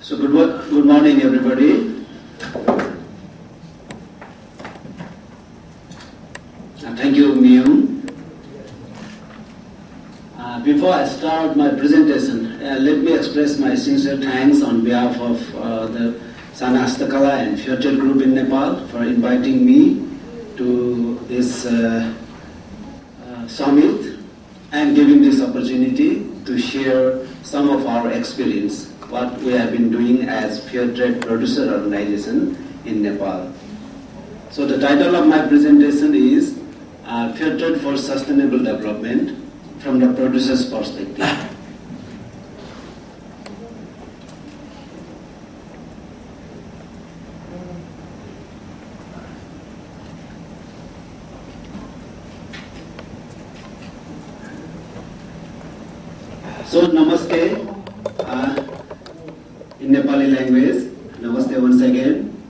So good morning, everybody. Thank you, Myung. Before I start my presentation, let me express my sincere thanks on behalf of the Sana Hastakala and Fairtrade Group in Nepal for inviting me to this summit and giving this opportunity to share some of our experience, what we have been doing as Fairtrade Producer Organization in Nepal. So the title of my presentation is Fairtrade for Sustainable Development from the Producer's Perspective. So namaste in Nepali language. Namaste once again.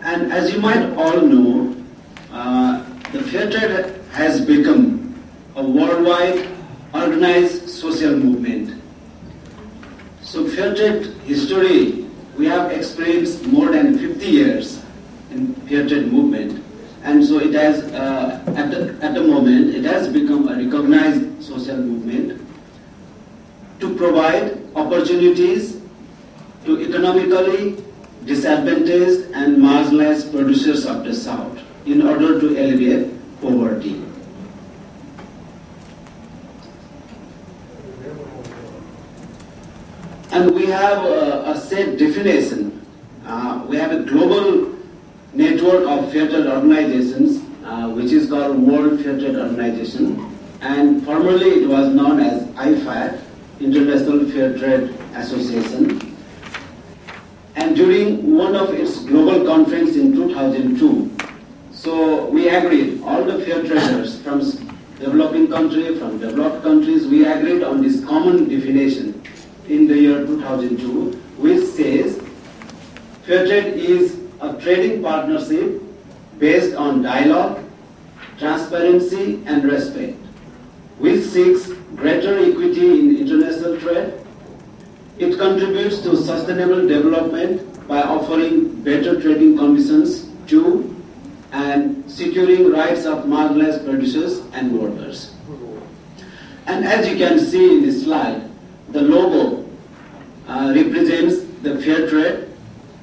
And as you might all know, the Fairtrade has become a worldwide organized social movement. So Fairtrade history, we have experienced more than 50 years in Fairtrade movement. And so it has, at the moment, it has become a recognized social movement to provide opportunities to economically disadvantaged and marginalized producers of the South in order to alleviate poverty. And we have a set definition. We have a global network of Fairtrade organizations, which is called World Fairtrade Organization, and formerly it was known as IFAT, International Fairtrade Association. And during one of its global conference in 2002, so we agreed, all the fair traders from developing countries, from developed countries, we agreed on this common definition in the year 2002, which says fair trade is a trading partnership based on dialogue, transparency, and respect, which seeks greater equity in international trade. It contributes to sustainable development by offering better trading conditions to and securing rights of marginalized producers and workers. And as you can see in this slide, the logo represents the fair trade,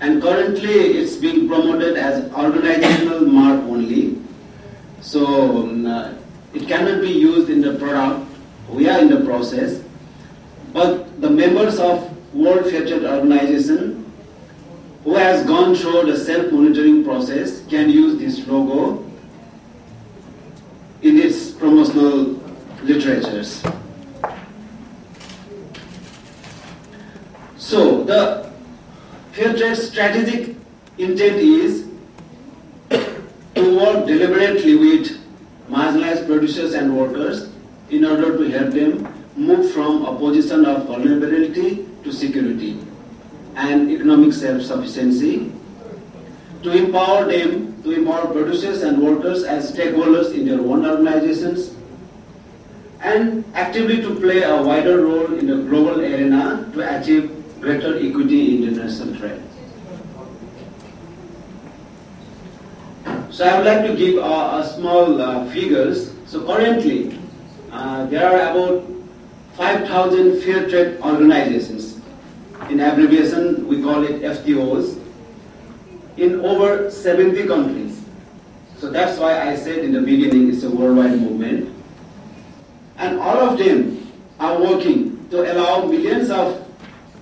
and currently it's being promoted as organizational mark only. So it cannot be used in the product. We are in the process. But the members of World Fairtrade Organization who has gone through the self-monitoring process can use this logo in its promotional literatures. So the Fairtrade strategic intent is to work deliberately with marginalized producers and workers in order to help them move from a position of vulnerability to security and economic self-sufficiency, to empower them, to empower producers and workers as stakeholders in their own organizations, and actively to play a wider role in the global arena to achieve greater equity in international trade. So I would like to give a small figures. So currently, there are about 5,000 fair trade organizations. In abbreviation, we call it FTOs, in over 70 countries. So that's why I said in the beginning it's a worldwide movement. And all of them are working to allow millions of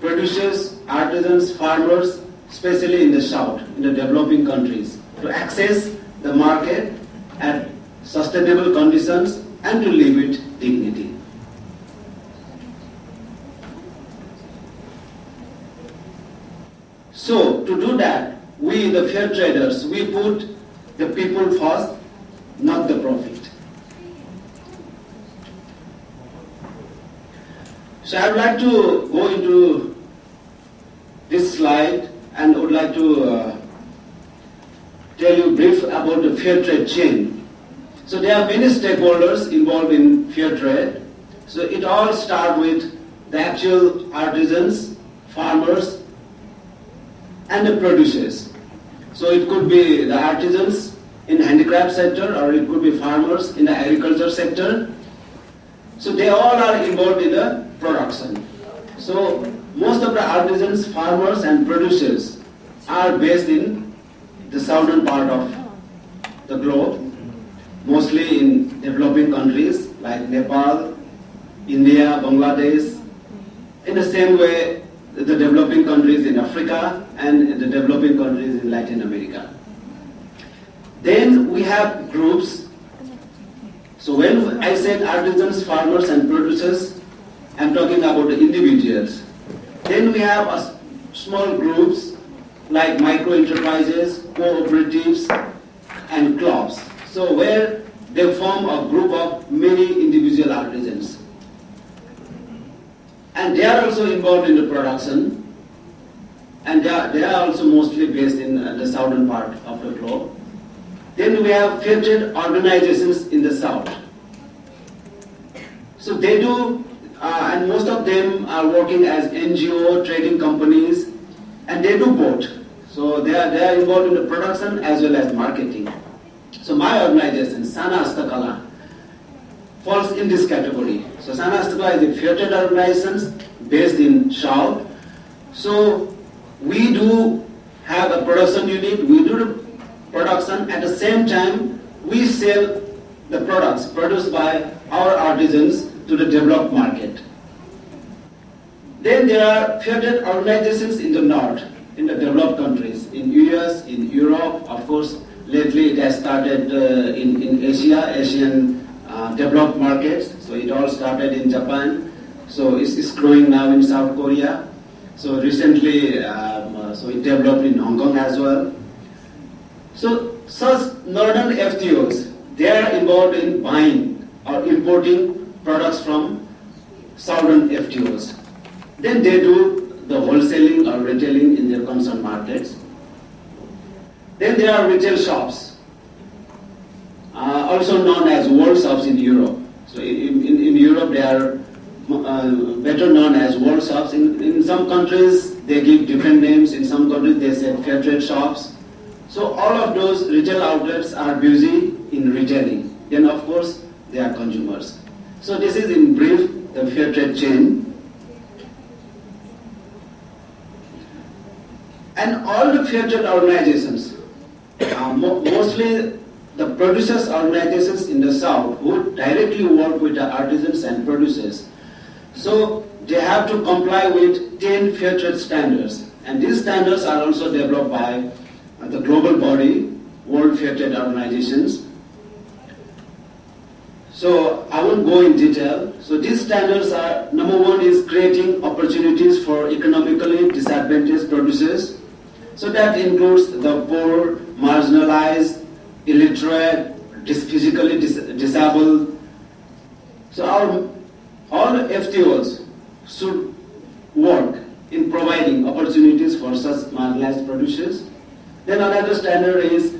producers, artisans, farmers, especially in the South, in the developing countries, to access the market at sustainable conditions and to live with dignity. So to do that, we, the fair traders, we put the people first, not the profit. So I would like to go into this slide and would like to tell you brief about the fair trade chain. So there are many stakeholders involved in fair trade. So it all starts with the actual artisans, farmers, and the producers. So it could be the artisans in the handicraft sector, or it could be farmers in the agriculture sector. So they all are involved in the production. So most of the artisans, farmers, and producers are based in the southern part of the globe, mostly in developing countries like Nepal, India, Bangladesh. In the same way, the developing countries in Africa and the developing countries in Latin America. Then we have groups. So when I said artisans, farmers, and producers, I'm talking about the individuals. Then we have small groups like micro-enterprises, cooperatives, and clubs. So where they form a group of many individual artisans. And they are also involved in the production, and they are also mostly based in the southern part of the globe. Then we have fair trade organizations in the south. So they do, and most of them are working as NGO, trading companies, and they do both. So they are involved in the production as well as marketing. So my organization, Sana Hastakala, falls in this category. So Sana Hastakala is a fair trade organization based in South. So we do have a production unit, we do the production, at the same time we sell the products produced by our artisans to the developed market. Then there are fair trade organizations in the north, in the developed countries, in US, in Europe, of course. Lately it has started in Asia, Asian developed markets. So it all started in Japan. So it's growing now in South Korea. So recently, so it developed in Hong Kong as well. So such northern FTOs, they are involved in buying or importing products from southern FTOs. Then they do the wholesaling or retailing in their concerned markets. Then there are retail shops, also known as world shops in Europe. So in Europe they are better known as world shops. In some countries they give different names. In some countries they say fair trade shops. So all of those retail outlets are busy in retailing. Then of course they are consumers. So this is in brief the fair trade chain. And all the fair trade organizations, mostly the producers organizations in the south who directly work with the artisans and producers. So they have to comply with 10 fair trade standards. And these standards are also developed by the global body, World Fair Trade Organizations. So I won't go in detail. So these standards are, number one is creating opportunities for economically disadvantaged producers. So that includes the poor, marginalized, illiterate, physically disabled. So all FTOs should work in providing opportunities for such marginalized producers. Then another standard is,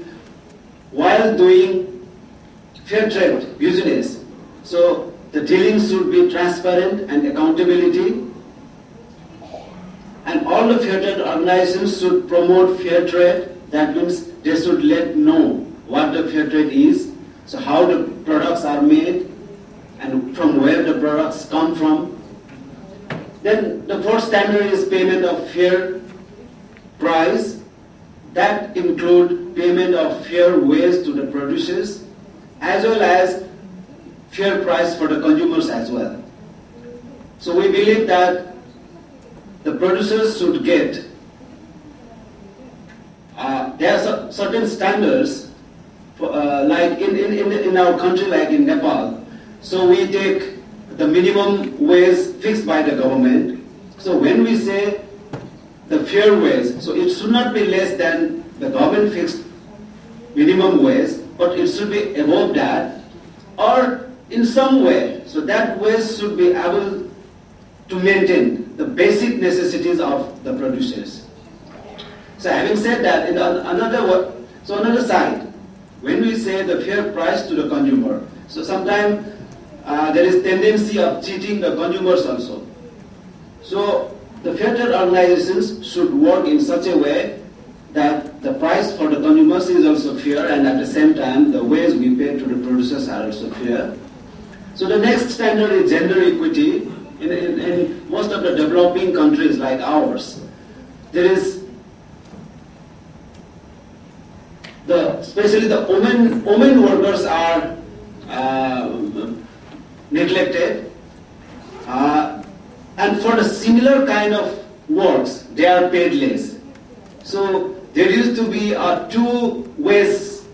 while doing fair trade business, so the dealings should be transparent and accountability. And all the fair trade organizations should promote fair trade. That means they should know what the fair trade is, so how the products are made, and from where the products come from. Then the fourth standard is payment of fair price. That include payment of fair wage to the producers, as well as fair price for the consumers as well. So we believe that the producers should get, there are certain standards, for, like in our country, like in Nepal. So we take the minimum wage fixed by the government. So when we say the fair wage, so it should not be less than the government fixed minimum wage, but it should be above that, or in some way. So that wage should be able to maintain the basic necessities of the producers. So having said that, in another side, when we say the fair price to the consumer, so sometimes there is tendency of cheating the consumers also. So the fair trade organizations should work in such a way that the price for the consumers is also fair, and at the same time the ways we pay to the producers are also fair. So the next standard is gender equity. In most of the developing countries like ours, there is especially the women workers are neglected, and for the similar kind of works they are paid less. So there used to be two ways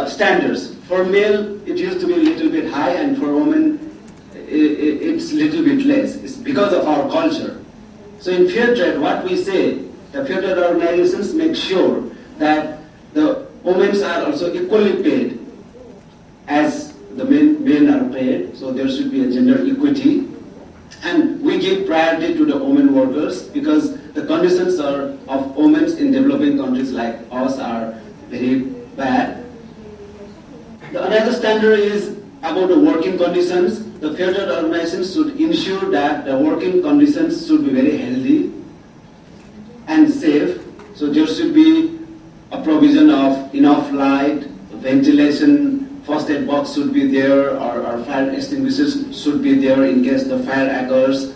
standards. For male it used to be a little bit high, and for women it's a little bit less. It's because of our culture. So in fair trade, what we say, the fair trade organizations make sure that the women are also equally paid as the men are paid. So there should be a gender equity. And we give priority to the women workers because the conditions of women in developing countries like us are very bad. Another standard is about the working conditions. The fair trade organizations should ensure that the working conditions should be very healthy and safe. So there should be a provision of enough light, ventilation, first aid box should be there, or fire extinguishers should be there in case the fire occurs.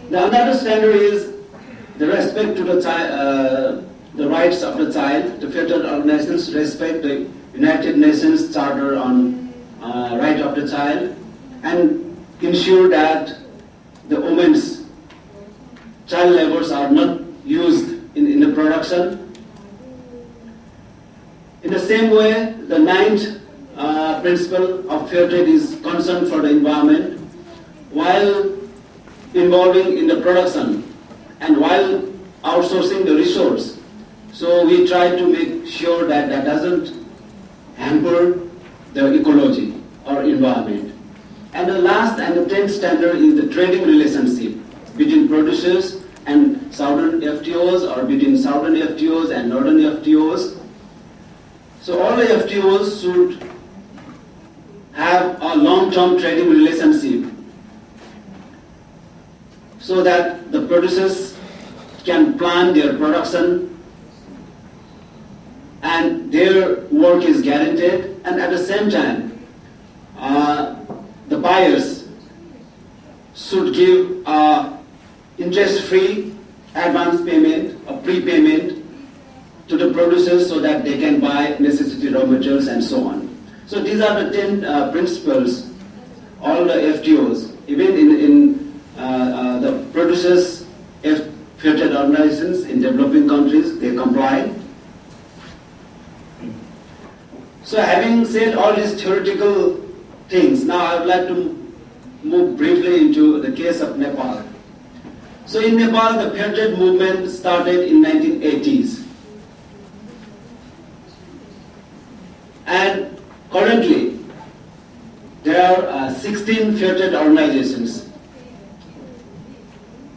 The another standard is the respect to the rights of the child. The fair trade organizations respect the United Nations Charter on right of the child and ensure that the women's child labors are not used in the production. In the same way, the ninth principle of fair trade is concern for the environment. While involving in the production and while outsourcing the resource, so we try to make sure that that doesn't hamper the ecology or environment. And the last and the 10th standard is the trading relationship between producers and southern FTOs, or between southern FTOs and northern FTOs. So all the FTOs should have a long-term trading relationship so that the producers can plan their production and their work is guaranteed, and at the same time the buyers should give interest-free advance payment, a prepayment to the producers so that they can buy necessity raw materials and so on. So these are the 10 principles. All the FTOs, even in the producers, fair trade organizations in developing countries, they comply. So having said all these theoretical things, now I would like to move briefly into the case of Nepal. So in Nepal, the fair trade movement started in 1980s. And currently, there are 16 fair trade organizations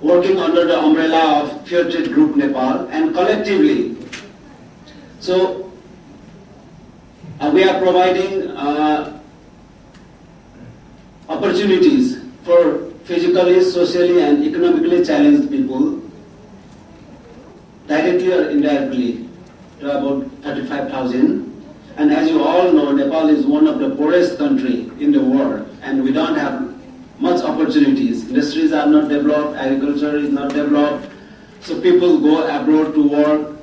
working under the umbrella of Fair Trade Group Nepal, and collectively, so we are providing opportunities for physically, socially, and economically challenged people, directly or indirectly, to about 35,000. And as you all know, Nepal is one of the poorest countries in the world, and we don't have much opportunities. Industries are not developed, agriculture is not developed, so people go abroad to work.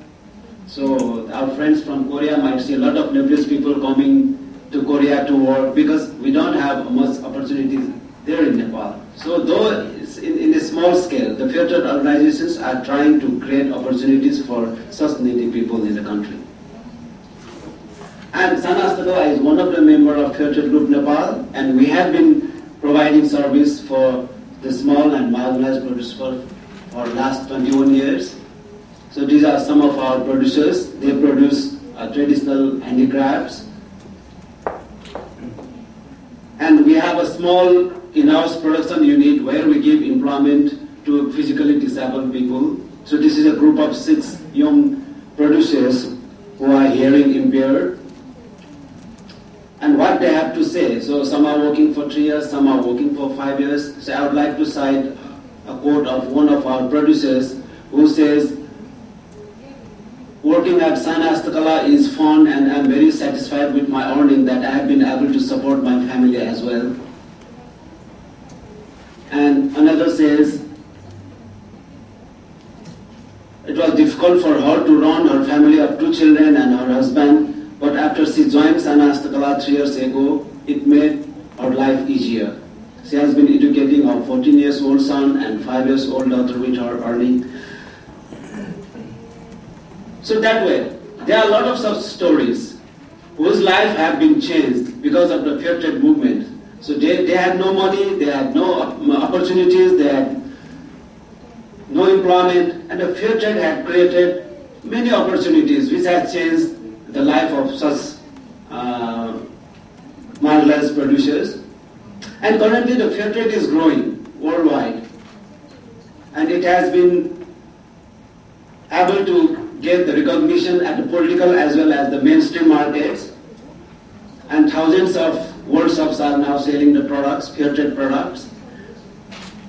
So our friends from Korea might see a lot of Nepalese people coming to Korea to work because we don't have much opportunities there in Nepal. So though it's in a small scale, the fair trade organizations are trying to create opportunities for such needy people in the country. And Sana Astadwa is one of the members of Fair Trade Group Nepal, and we have been providing service for the small and marginalized producers for last 21 years. So these are some of our producers. They produce traditional handicrafts. And we have a small in-house production unit where we give employment to physically disabled people. So this is a group of 6 young producers who are hearing impaired. And what they have to say, so some are working for 3 years, some are working for 5 years. So I would like to cite a quote of one of our producers who says, "Working at Sana Hastakala is fun and I'm very satisfied with my earning that I have been able to support my family as well." And another says, "It was difficult for her to run her family of 2 children and her husband, but after she joined Sana Hastakala 3 years ago, it made her life easier. She has been educating her 14-year-old son and 5-year-old daughter with her earning." So that way, there are a lot of such stories whose life have been changed because of the fair trade movement. So they had no money, they had no opportunities, they had no employment, and the fair trade had created many opportunities which has changed the life of such marginalized producers. And currently the fair trade is growing worldwide, and it has been able to get the recognition at the political as well as the mainstream markets, and thousands of world shops are now selling the products, fair trade products.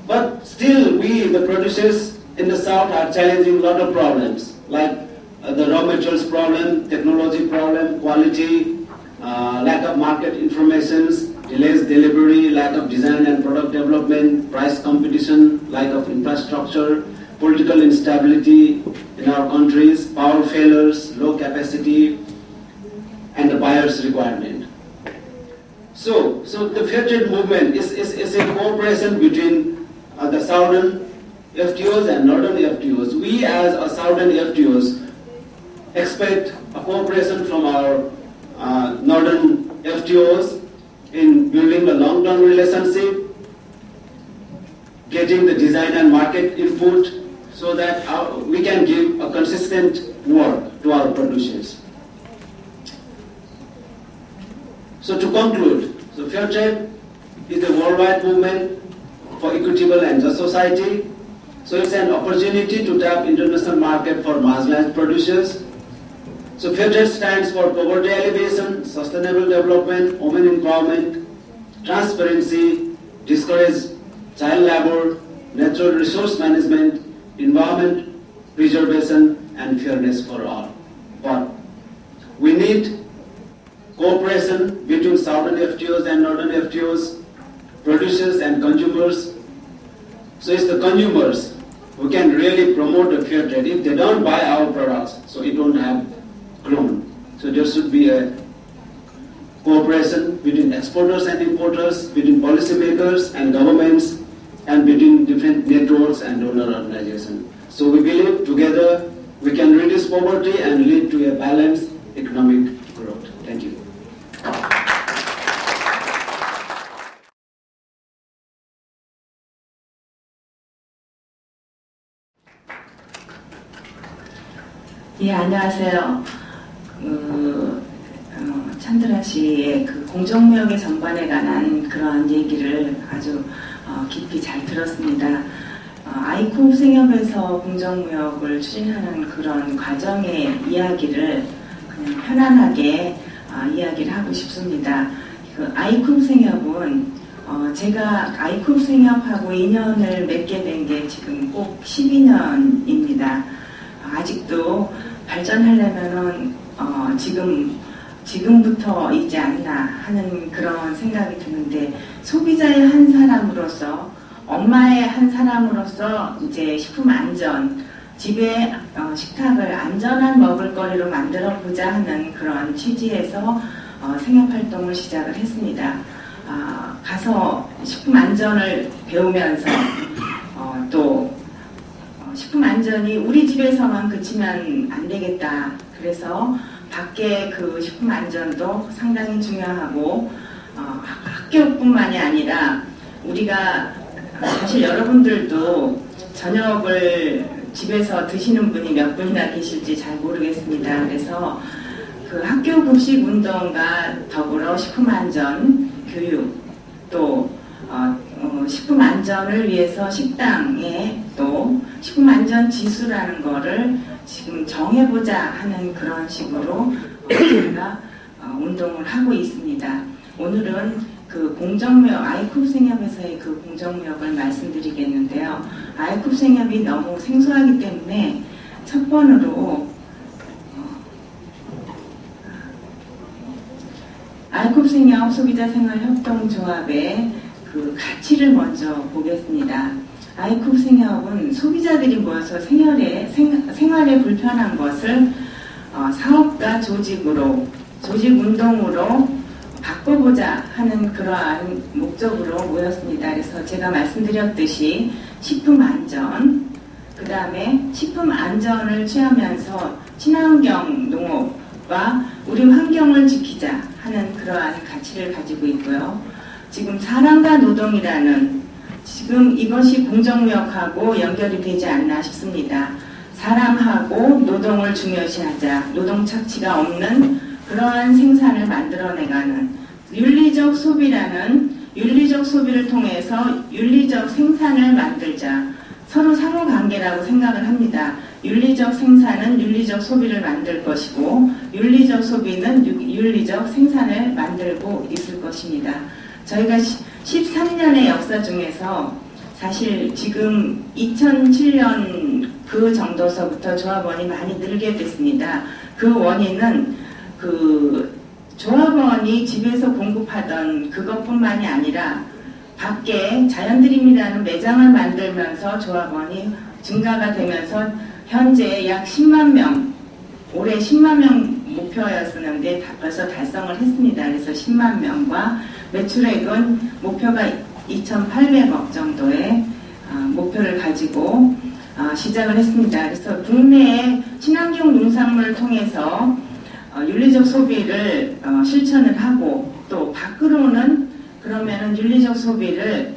But still we, the producers in the south, are challenging a lot of problems like the raw materials problem, technology problem, quality, lack of market informations, delays delivery, lack of design and product development, price competition, lack of infrastructure, political instability in our countries, power failures, low capacity, and the buyer's requirement. So the fair trade movement is a cooperation between the southern FTOs and northern FTOs. We as a southern FTOs expect a cooperation from our northern FTOs in building a long-term relationship, getting the design and market input so that we can give a consistent work to our producers. So to conclude, so fair trade is a worldwide movement for equitable and just society. So it's an opportunity to tap international market for marginalized producers. So fair trade stands for poverty alleviation, sustainable development, women empowerment, transparency, discourage child labor, natural resource management, environment preservation, and fairness for all. But we need cooperation between southern FTOs and northern FTOs, producers and consumers. So it's the consumers who can really promote the fair trade. If they don't buy our products, so it won't have grown. So there should be a cooperation between exporters and importers, between policymakers and governments, and between different networks and donor organizations. So we believe together we can reduce poverty and lead to a balanced economic growth. Thank you. 예, 안녕하세요. 찬드라 씨의 그 공정무역의 전반에 관한 그러한 얘기를 아주 깊이 잘 들었습니다. 아이콥 생협에서 공정무역을 추진하는 그런 과정의 이야기를 그냥 편안하게 이야기를 하고 싶습니다. 그 아이콥 생협은 제가 아이콥 생협하고 인연을 맺게 된 게 지금 꼭 12년입니다. 아직도 발전하려면은 지금부터이지 않나 하는 그런 생각이 드는데, 소비자의 한 사람으로서, 엄마의 한 사람으로서 이제 식품 안전, 집에 식탁을 안전한 먹을거리로 만들어 보자 하는 그런 취지에서 생협 활동을 시작을 했습니다. 가서 식품 안전을 배우면서 또 식품 안전이 우리 집에서만 그치면 안 되겠다. 그래서 밖에 그 식품 안전도 상당히 중요하고 학교뿐만이 아니라 우리가 사실 여러분들도 저녁을 집에서 드시는 분이 몇 분이나 계실지 잘 모르겠습니다. 그래서 그 학교 급식 운동과 더불어 식품 안전 교육, 또 식품 안전을 위해서 식당에 또 식품 안전 지수라는 거를 지금 정해보자 하는 그런 식으로 저희가 운동을 하고 있습니다. 오늘은 그 공정무역, 아이쿱 생협에서의 그 공정무역을 말씀드리겠는데요. 아이쿱 생협이 너무 생소하기 때문에 첫 번으로 아이쿱 생협 소비자생활협동조합의 그 가치를 먼저 보겠습니다. 아이쿱 생협은 소비자들이 모여서 생활에 불편한 것을 사업가 조직으로, 조직운동으로 바꿔보자 하는 그러한 목적으로 모였습니다. 그래서 제가 말씀드렸듯이 식품안전, 그 다음에 식품안전을 취하면서 친환경 농업과 우리 환경을 지키자 하는 그러한 가치를 가지고 있고요. 지금 사람과 노동이라는, 지금 이것이 공정무역하고 연결이 되지 않나 싶습니다. 사람하고 노동을 중요시하자, 노동 착취가 없는 그러한 생산을 만들어내가는 윤리적 소비라는, 윤리적 소비를 통해서 윤리적 생산을 만들자, 서로 상호관계라고 생각을 합니다. 윤리적 생산은 윤리적 소비를 만들 것이고 윤리적 소비는 윤리적 생산을 만들고 있을 것입니다. 저희가 13년의 역사 중에서 사실 지금 2007년 그 정도서부터 조합원이 많이 늘게 됐습니다. 그 원인은 그 조합원이 집에서 공급하던 그것뿐만이 아니라 밖에 자연드림이라는 매장을 만들면서 조합원이 증가가 되면서 현재 약 10만 명, 올해 10만 명 목표였었는데 벌써 달성을 했습니다. 그래서 10만 명과 매출액은 목표가 2,800억 정도의 목표를 가지고 시작을 했습니다. 그래서 국내의 친환경 농산물을 통해서 윤리적 소비를 실천을 하고, 또 밖으로는 그러면은 윤리적 소비를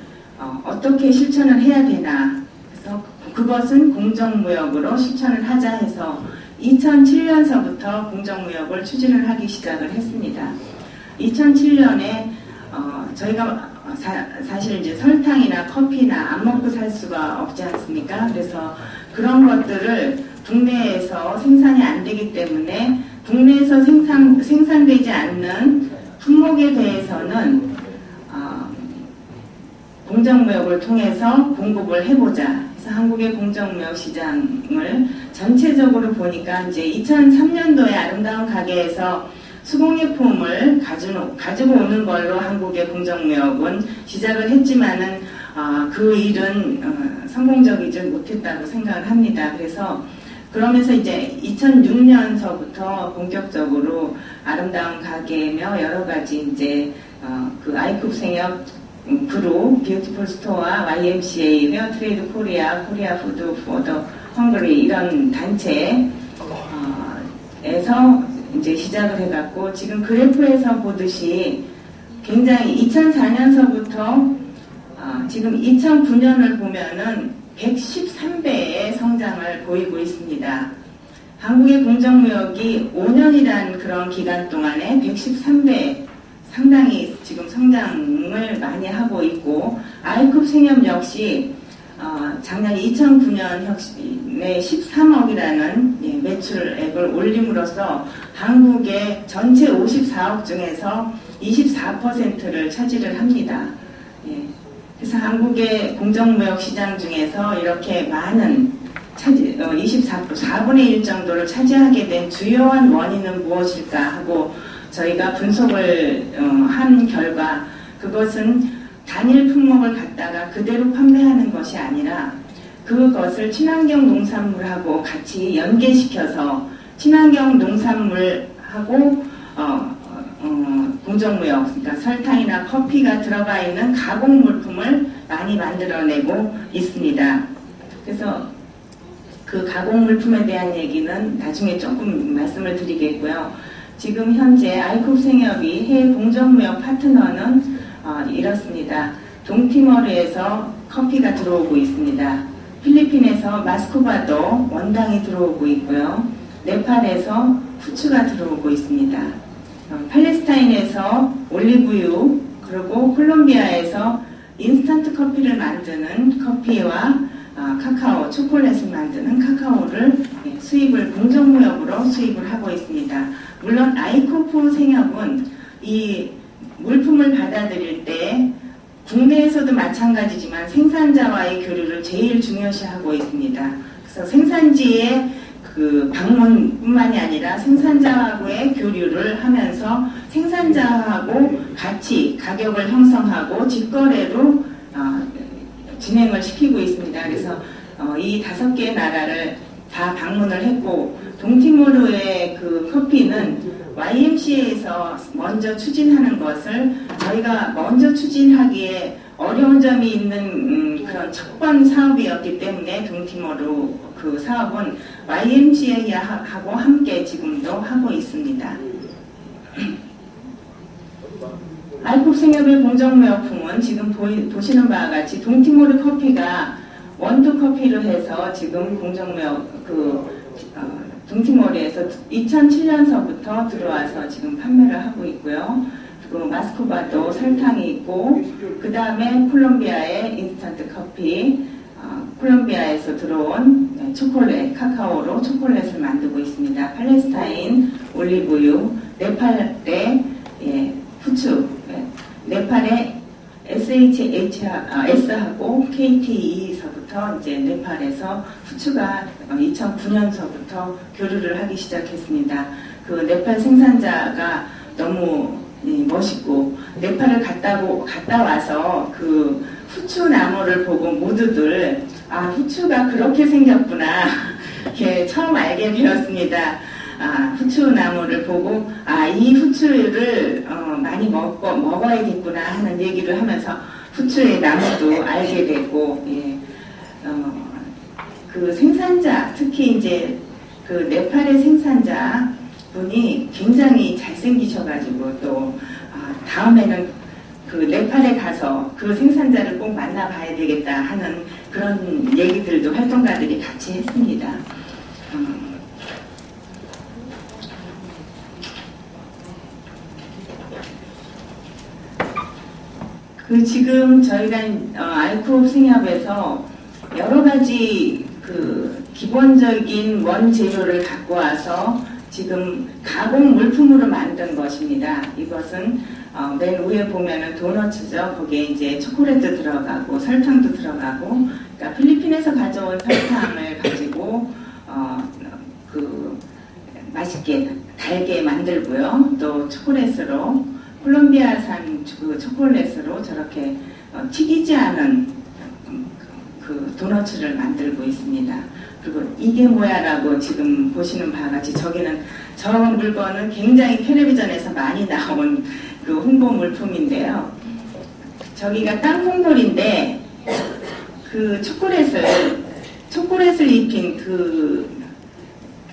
어떻게 실천을 해야 되나, 그래서 그것은 공정무역으로 실천을 하자 해서 2007년서부터 공정무역을 추진을 하기 시작을 했습니다. 2007년에 저희가 사실 이제 설탕이나 커피나 안 먹고 살 수가 없지 않습니까? 그래서 그런 것들을 국내에서 생산이 안 되기 때문에 국내에서 생산되지 않는 품목에 대해서는 공정무역을 통해서 공급을 해보자. 그래서 한국의 공정무역 시장을 전체적으로 보니까 이제 2003년도에 아름다운 가게에서 수공예품을 가지고 오는 걸로 한국의 공정무역은 시작을 했지만은 그 일은 성공적이지 못했다고 생각을 합니다. 그래서 그러면서 이제 2006년서부터 본격적으로 아름다운 가게며 여러 가지 이제 그 아이쿱 생협 그룹, 뷰티풀 스토어와 YMCA, 헤어 트레이드 코리아, 코리아 푸드 포더 헝그리 이런 단체에서 이제 시작을 해갖고 지금 그래프에서 보듯이 굉장히 2004년서부터 지금 2009년을 보면은 113배의 성장을 보이고 있습니다. 한국의 공정무역이 5년이라는 그런 기간 동안에 113배 상당히 지금 성장을 많이 하고 있고, 아이쿱 생협 역시 작년 2009년에 13억이라는 매출액을 올림으로써 한국의 전체 54억 중에서 24%를 차지를 합니다. 그래서 한국의 공정무역 시장 중에서 이렇게 많은 4분의 1 정도를 차지하게 된 주요한 원인은 무엇일까 하고 저희가 분석을 한 결과, 그것은 단일 품목을 갖다가 그대로 판매하는 것이 아니라 그것을 친환경 농산물하고 같이 연계시켜서 친환경 농산물하고 공정무역, 그러니까 설탕이나 커피가 들어가 있는 가공 물품을 많이 만들어내고 있습니다. 그래서 그 가공 물품에 대한 얘기는 나중에 조금 말씀을 드리겠고요. 지금 현재 아이쿱 생협이 해외 공정무역 파트너는 이렇습니다. 동티모르에서 커피가 들어오고 있습니다. 필리핀에서 마스코바도 원당이 들어오고 있고요. 네팔에서 후추가 들어오고 있습니다. 팔레스타인에서 올리브유, 그리고 콜롬비아에서 인스턴트 커피를 만드는 커피와 카카오, 초콜릿을 만드는 카카오를 수입을 공정무역으로 수입을 하고 있습니다. 물론 아이코프 생협은 이 물품을 받아들일 때 국내에서도 마찬가지지만 생산자와의 교류를 제일 중요시하고 있습니다. 그래서 생산지의 그 방문뿐만이 아니라 생산자하고의 교류를 하면서 생산자하고 같이 가격을 형성하고 직거래로 진행을 시키고 있습니다. 그래서 이 5개의 나라를 다 방문을 했고, 동티모르의 그 커피는 YMCA에서 먼저 추진하는 것을 저희가 먼저 추진하기에 어려운 점이 있는 그런 척번 사업이었기 때문에 동티모르 그 사업은 YMCA하고 함께 지금도 하고 있습니다. 알콥 생협의 공정무역품은 지금 보시는 바와 같이 동티모르 커피가 원두 커피로 해서 지금 공정무역 동티모르에서 2007년서부터 들어와서 지금 판매를 하고 있고요. 그리고 마스코바도 설탕이 있고, 그 다음에 콜롬비아의 인스턴트 커피, 콜롬비아에서 들어온 초콜릿, 카카오로 초콜릿을 만들고 있습니다. 팔레스타인 올리브유, 네팔의 후추, 네팔의 S하고 KTE서부터 이제 네팔에서 후추가 2009년서부터 교류를 하기 시작했습니다. 그 네팔 생산자가 너무 멋있고, 네팔을 갔다 와서 그 후추 나무를 보고 모두들 후추가 그렇게 생겼구나 이렇게 처음 알게 되었습니다. 후추 나무를 보고 이 후추를 많이 먹어야겠구나 하는 얘기를 하면서 후추의 나무도 알게 되고, 그 생산자, 특히 이제 그 네팔의 생산자 분이 굉장히 잘생기셔가지고 또 다음에는 그 네팔에 가서 그 생산자를 꼭 만나봐야 되겠다 하는 그런 얘기들도 활동가들이 같이 했습니다. 지금 저희가 알콥 생협에서 여러 가지 그 기본적인 원재료를 갖고 와서 지금 가공 물품으로 만든 것입니다. 이것은 맨 위에 보면은 도너츠죠. 거기에 이제 초콜릿도 들어가고 설탕도 들어가고, 그러니까 필리핀에서 가져온 설탕을 가지고 맛있게 달게 만들고요. 또 초콜릿으로 콜롬비아산 그 초콜릿으로 저렇게 튀기지 않은 그 도너츠를 만들고 있습니다. 그리고 이게 뭐야라고 지금 보시는 바와 같이 저 물건은 굉장히 텔레비전에서 많이 나온 그 홍보 물품인데요. 저기가 땅콩돌인데 그 초콜릿을 입힌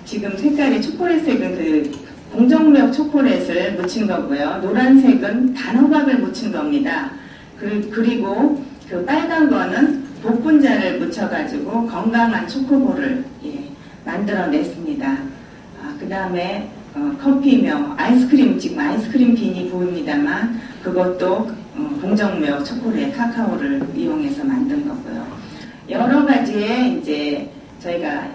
지금 색깔이 초콜릿색은 그 공정무역 초콜릿을 묻힌 거고요. 노란색은 단호박을 묻힌 겁니다. 그리고 그 빨간 거는 복분자를 묻혀가지고 건강한 초코볼을 만들어냈습니다. 그 다음에 커피며 아이스크림, 지금 아이스크림 빈이 보입니다만 그것도 공정무역 초콜릿, 카카오를 이용해서 만든 거고요. 여러 가지의 이제 저희가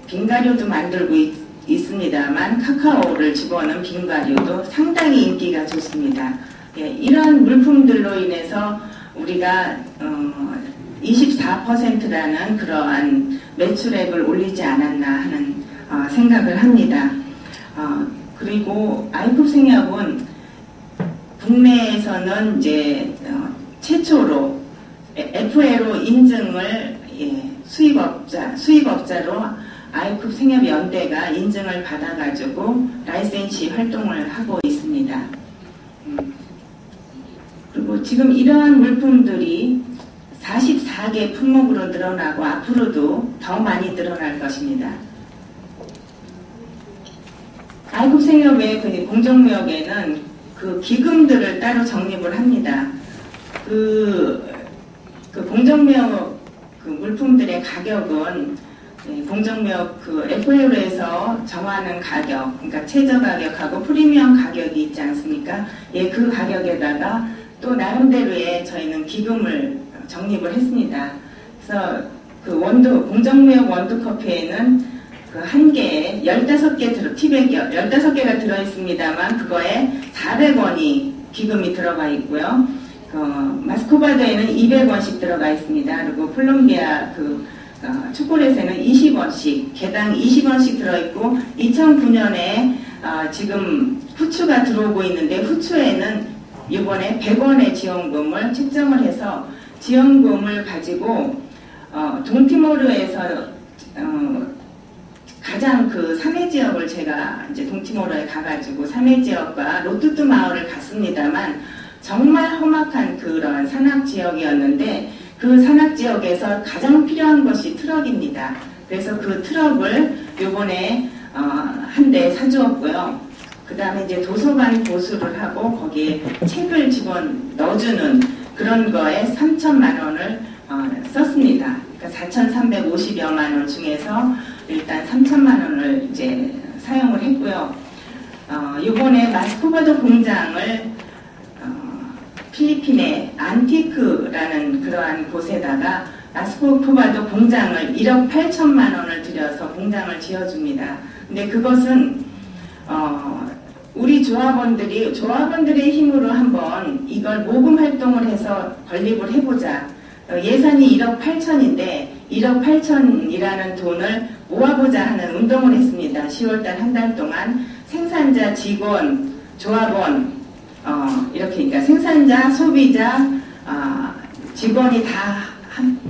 빙가류도 만들고 있습니다만 카카오를 집어넣은 빙가류도 상당히 인기가 좋습니다. 이런 물품들로 인해서 우리가 24%라는 그러한 매출액을 올리지 않았나 하는 생각을 합니다. 그리고 알콥 생협은 국내에서는 이제 최초로 FAO 인증을 수입업자로 알콥 생협 연대가 인증을 받아가지고 라이센시 활동을 하고 있습니다. 그리고 지금 이러한 물품들이 44개 품목으로 늘어나고 앞으로도 더 많이 늘어날 것입니다. 알콥 생협의 그 공정무역에는 그 기금들을 따로 적립을 합니다. 그 공정무역 그 물품들의 가격은 공정무역 그 FAO에서 정하는 가격, 그러니까 최저 가격하고 프리미엄 가격이 있지 않습니까? 그 가격에다가 또 나름대로의 저희는 기금을 적립을 했습니다. 그래서 그 공정무역 원두커피에는 그 한 개에 15개 티백이 15개가 들어있습니다만 그거에 400원이 기금이 들어가 있고요. 마스코바도에는 200원씩 들어가 있습니다. 그리고 콜롬비아 초콜릿에는 20원씩, 개당 20원씩 들어있고, 2009년에 지금 후추가 들어오고 있는데, 후추에는 이번에 100원의 지원금을 책정을 해서 지원금을 가지고 동티모르에서 가장 사내 지역을 제가 이제 동티모르에 가가지고 사내 지역과 로투트 마을을 갔습니다만 정말 험악한 그런 산악 지역이었는데 그 산악 지역에서 가장 필요한 것이 트럭입니다. 그래서 그 트럭을 요번에 한 대 사주었고요. 그 다음에 이제 도서관 보수를 하고 거기에 책을 넣어주는 그런 거에 3천만 원을 썼습니다. 그러니까 4,350여만 원 중에서 일단 3천만 원을 이제 사용을 했고요. 이번에 마스코바도 공장을 필리핀의 안티크라는 그러한 곳에다가 마스코바도 공장을 1억 8천만 원을 들여서 공장을 지어줍니다. 근데 그것은 우리 조합원들의 힘으로 한번 이걸 모금 활동을 해서 건립을 해보자. 예산이 1억 8천인데 1억 8천이라는 돈을 모아보자 하는 운동을 했습니다. 10월달 한 달 동안 생산자, 직원, 조합원 이렇게 그러니까 생산자, 소비자, 직원이 다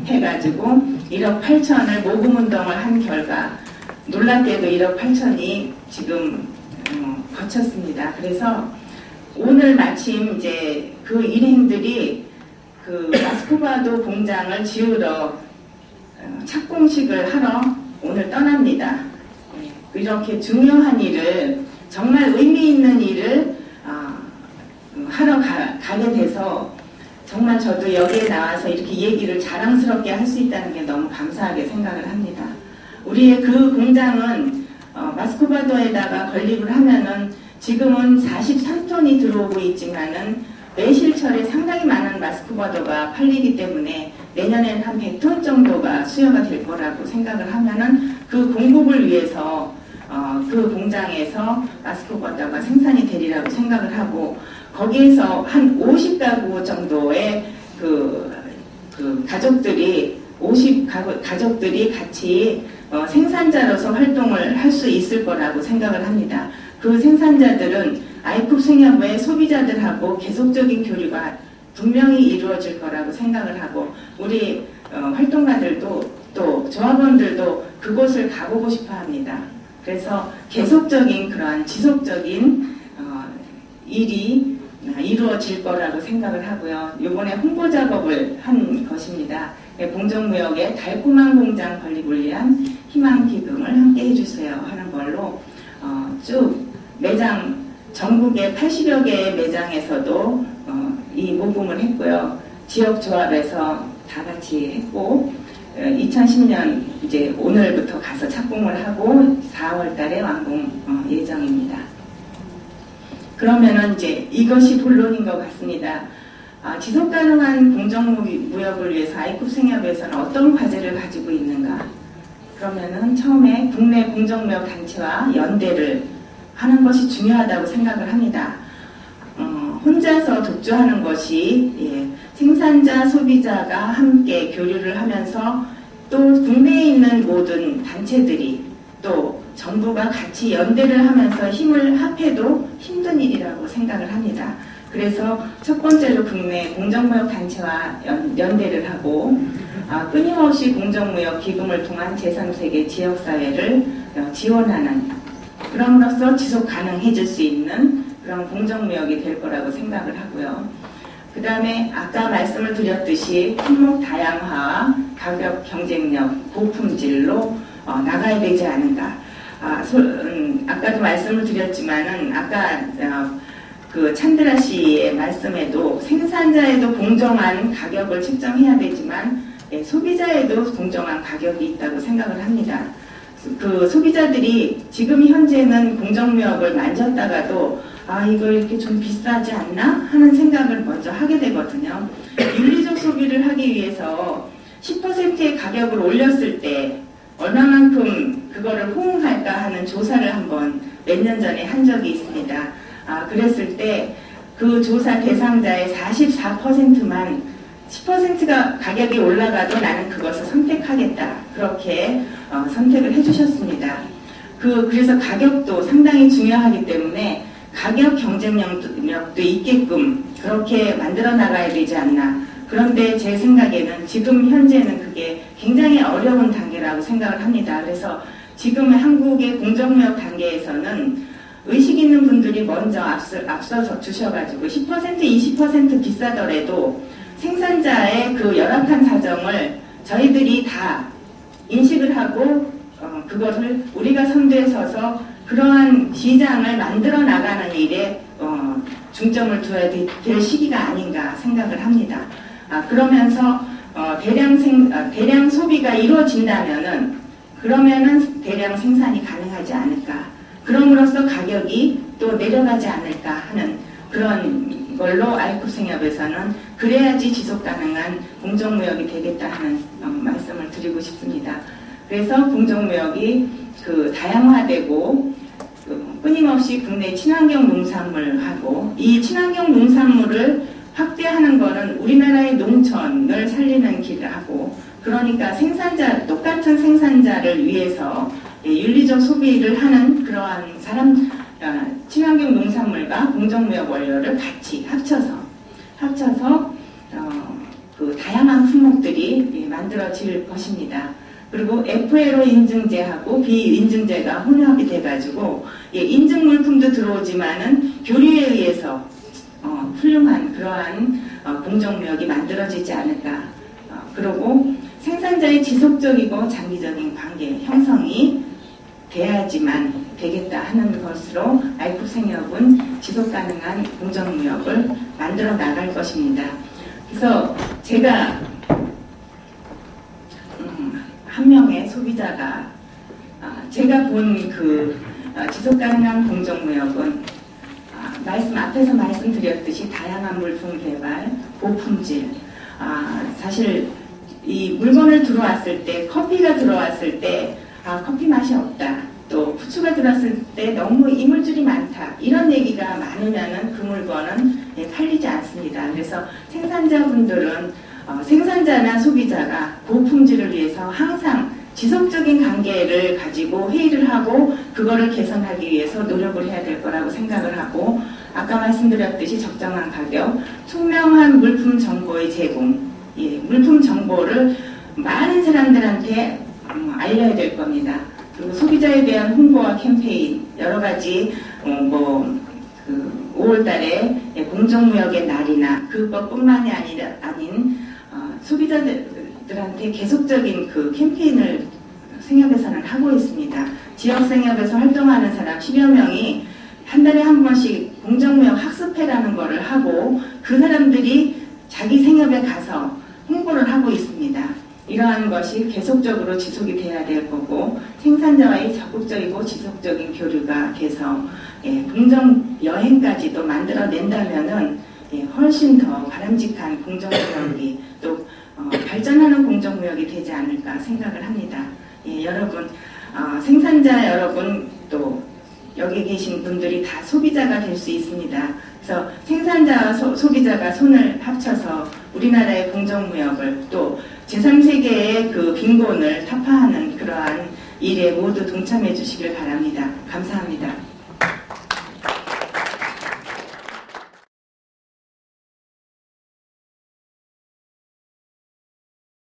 해가지고 1억 8천을 모금 운동을 한 결과 놀랍게도 1억 8천이 지금 거쳤습니다. 그래서 오늘 마침 이제 그 일행들이 마스코바도 공장을 지으러 착공식을 하러 오늘 떠납니다. 이렇게 중요한 일을 정말 의미 있는 일을 하러 가게 돼서 정말 저도 여기에 나와서 이렇게 얘기를 자랑스럽게 할 수 있다는 게 너무 감사하게 생각을 합니다. 우리의 그 공장은 마스코바도에다가 건립을 하면은 지금은 43톤이 들어오고 있지만은 매실철에 상당히 많은 마스코바도가 팔리기 때문에 내년에는 한 100톤 정도가 수요가 될 거라고 생각을 하면은 그 공급을 위해서 그 공장에서 마스코바도가 생산이 되리라고 생각을 하고 거기에서 한 50가구 정도의 가족들이 50가족들이 같이 생산자로서 활동을 할 수 있을 거라고 생각을 합니다. 그 생산자들은 아이쿱 생협의 소비자들하고 계속적인 교류가 분명히 이루어질 거라고 생각을 하고 우리 활동가들도 또 조합원들도 그곳을 가보고 싶어 합니다. 그래서 계속적인 그러한 지속적인 일이 이루어질 거라고 생각을 하고요. 이번에 홍보 작업을 한 것입니다. 공정무역의 달콤한 공장 건립을 위한 희망 기금을 함께 해주세요 하는 걸로 쭉 매장 전국의 80여 개의 매장에서도 이 모금을 했고요. 지역조합에서 다 같이 했고 2010년 이제 오늘부터 가서 착공을 하고 4월 달에 완공 예정입니다. 그러면은 이제 이것이 본론인 것 같습니다. 지속가능한 공정무역을 위해서 아이쿱 생협에서는 어떤 과제를 가지고 있는가? 그러면은 처음에 국내 공정무역 단체와 연대를 하는 것이 중요하다고 생각을 합니다. 혼자서 독주하는 것이 생산자, 소비자가 함께 교류를 하면서 또 국내에 있는 모든 단체들이 또 정부가 같이 연대를 하면서 힘을 합해도 힘든 일이라고 생각을 합니다. 그래서 첫 번째로 국내 공정무역 단체와 연대를 하고 끊임없이 공정무역 기금을 통한 제3세계 지역사회를 지원하는 그럼으로써 지속 가능해질 수 있는 그런 공정무역이 될 거라고 생각을 하고요. 그 다음에 아까 말씀을 드렸듯이 품목 다양화와 가격 경쟁력, 고품질로 나가야 되지 않은가. 아까도 말씀을 드렸지만은 아까 그 찬드라 씨의 말씀에도 생산자에도 공정한 가격을 책정해야 되지만 소비자에도 공정한 가격이 있다고 생각을 합니다. 그 소비자들이 지금 현재는 공정무역을 만졌다가도 이거 이렇게 좀 비싸지 않나 하는 생각을 먼저 하게 되거든요. 윤리적 소비를 하기 위해서 10%의 가격을 올렸을 때 얼마만큼 그거를 호응할까 하는 조사를 한번 몇 년 전에 한 적이 있습니다. 그랬을 때 그 조사 대상자의 44%만 10%가 가격이 올라가도 나는 그것을 선택하겠다. 그렇게 선택을 해주셨습니다. 그래서 가격도 상당히 중요하기 때문에 가격 경쟁력도 있게끔 그렇게 만들어 나가야 되지 않나. 그런데 제 생각에는 지금 현재는 그게 굉장히 어려운 단계라고 생각을 합니다. 그래서 지금 한국의 공정무역 단계에서는 의식 있는 분들이 먼저 앞서서 주셔가지고 10% 20% 비싸더라도 생산자의 그 열악한 사정을 저희들이 다 인식을 하고 그것을 우리가 선두에 서서 그러한 시장을 만들어 나가는 일에 중점을 둬야 될 시기가 아닌가 생각을 합니다. 그러면서 대량 소비가 이루어진다면은 그러면은 대량 생산이 가능하지 않을까. 그럼으로써 가격이 또 내려가지 않을까 하는 그런 걸로 아이쿱생협에서는 그래야지 지속가능한 공정무역이 되겠다 하는 말씀을 드리고 싶습니다. 그래서 공정무역이 다양화되고 끊임없이 국내 친환경 농산물하고 이 친환경 농산물을 확대하는 것은 우리나라의 농촌을 살리는 길하고 그러니까 똑같은 생산자를 위해서 윤리적 소비를 하는 그러한 친환경 농산물과 공정무역 원료를 같이 합쳐서 그 다양한 품목들이 만들어질 것입니다. 그리고 FLO 인증제하고 비인증제가 혼합이 돼가지고 인증 물품도 들어오지만은 교류에 의해서 훌륭한 그러한 공정무역이 만들어지지 않을까. 그리고 생산자의 지속적이고 장기적인 관계 형성이 돼야지만 되겠다 하는 것으로 아이쿱생협은 지속가능한 공정무역을 만들어 나갈 것입니다. 그래서 제가 한 명의 소비자가 제가 본 지속가능한 공정무역은 앞에서 말씀드렸듯이 다양한 물품 개발, 고품질, 사실 이 물건을 들어왔을 때 커피가 들어왔을 때 커피 맛이 없다. 또 후추가 들어왔을 때 너무 이물질이 많다. 이런 얘기가 많으면은 그 물건은 팔리지 않습니다. 그래서 생산자분들은 생산자나 소비자가 고품질을 위해서 항상 지속적인 관계를 가지고 회의를 하고 그거를 개선하기 위해서 노력을 해야 될 거라고 생각을 하고 아까 말씀드렸듯이 적정한 가격, 투명한 물품 정보의 제공, 물품 정보를 많은 사람들한테 알려야 될 겁니다. 그리고 소비자에 대한 홍보와 캠페인 여러 가지 5월달에 공정무역의 날이나 그것뿐만이 아닌 소비자들한테 계속적인 그 캠페인을 생협에서는 하고 있습니다. 지역생협에서 활동하는 사람 10여 명이 한 달에 한 번씩 공정무역 학습회라는 거를 하고 그 사람들이 자기 생협에 가서 홍보를 하고 있습니다. 이러한 것이 계속적으로 지속이 돼야 될 거고 생산자와의 적극적이고 지속적인 교류가 돼서 공정 여행까지도 만들어낸다면은 훨씬 더 바람직한 공정무역이 또 발전하는 공정무역이 되지 않을까 생각을 합니다. 여러분 생산자 여러분 또 여기 계신 분들이 다 소비자가 될 수 있습니다. 그래서 생산자와 소비자가 손을 합쳐서 우리나라의 공정무역을 또 제3세계의 그 빈곤을 타파하는 그러한 일에 모두 동참해 주시길 바랍니다. 감사합니다.